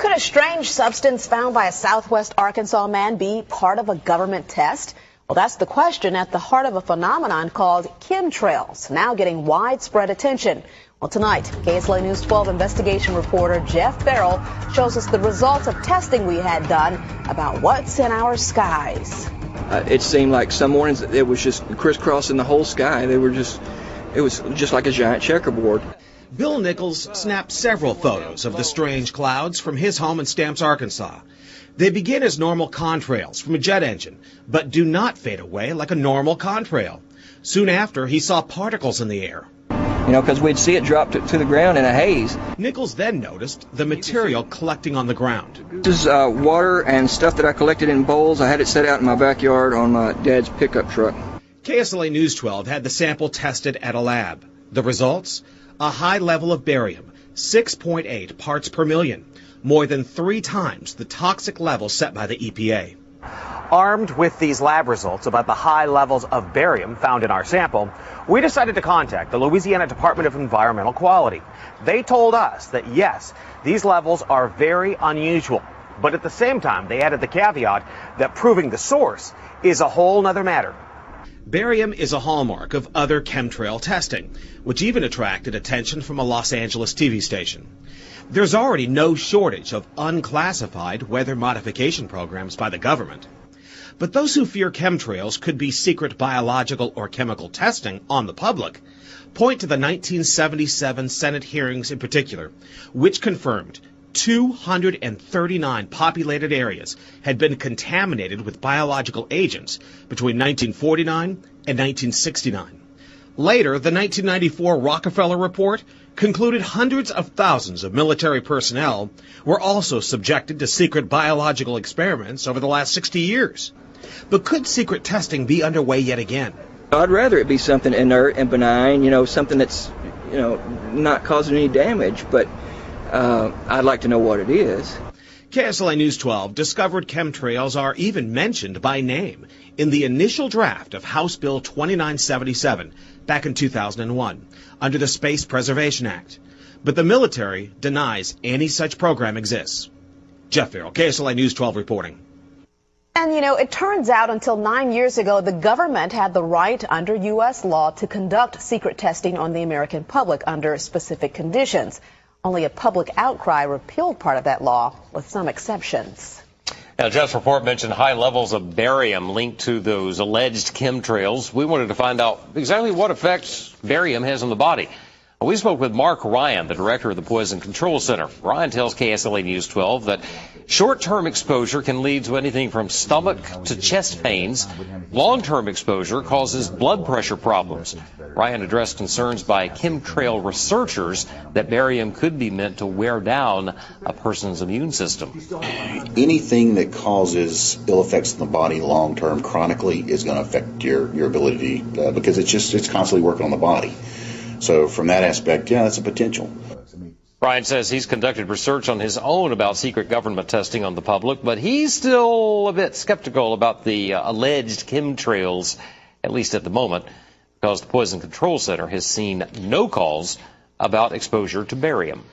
Could a strange substance found by a Southwest Arkansas man be part of a government test? Well, that's the question at the heart of a phenomenon called chemtrails, now getting widespread attention. Well, tonight, KSLA News 12 investigation reporter Jeff Farrell shows us the results of testing we had done about what's in our skies. It seemed like some mornings it was just crisscrossing the whole sky. It was just like a giant checkerboard. Bill Nichols snapped several photos of the strange clouds from his home in Stamps, Arkansas. They begin as normal contrails from a jet engine, but do not fade away like a normal contrail. Soon after, he saw particles in the air. Because we'd see it drop to the ground in a haze. Nichols then noticed the material collecting on the ground. This is water and stuff that I collected in bowls. I had it set out in my backyard on my dad's pickup truck. KSLA News 12 had the sample tested at a lab. The results? A high level of barium, 6.8 parts per million, more than 3 times the toxic level set by the EPA. Armed with these lab results about the high levels of barium found in our sample, we decided to contact the Louisiana Department of Environmental Quality. They told us that yes, these levels are very unusual, but at the same time they added the caveat that proving the source is a whole nother matter. Barium is a hallmark of other chemtrail testing, which even attracted attention from a Los Angeles TV station. There's already no shortage of unclassified weather modification programs by the government. But those who fear chemtrails could be secret biological or chemical testing on the public point to the 1977 Senate hearings in particular, which confirmed 239 populated areas had been contaminated with biological agents between 1949 and 1969. Later, the 1994 Rockefeller Report concluded hundreds of thousands of military personnel were also subjected to secret biological experiments over the last 60 years. But could secret testing be underway yet again? I'd rather it be something inert and benign, something that's, not causing any damage, but I'd like to know what it is. KSLA News 12 discovered chemtrails are even mentioned by name in the initial draft of House Bill 2977 back in 2001 under the Space Preservation Act. But the military denies any such program exists. Jeff Farrell, KSLA News 12 reporting. And, it turns out until 9 years ago, the government had the right under U.S. law to conduct secret testing on the American public under specific conditions. Only a public outcry repealed part of that law, with some exceptions. Now, Jeff's report mentioned high levels of barium linked to those alleged chemtrails. We wanted to find out exactly what effects barium has on the body. We spoke with Mark Ryan, the director of the Poison Control Center. Ryan tells KSLA News 12 that short-term exposure can lead to anything from stomach to chest pains. Long-term exposure causes blood pressure problems. Ryan addressed concerns by chemtrail researchers that barium could be meant to wear down a person's immune system. Anything that causes ill effects in the body long-term chronically is going to affect your ability because it's constantly working on the body. So from that aspect, yeah, that's a potential. Ryan says he's conducted research on his own about secret government testing on the public, but he's still a bit skeptical about the alleged chemtrails, at least at the moment, because the Poison Control Center has seen no calls about exposure to barium.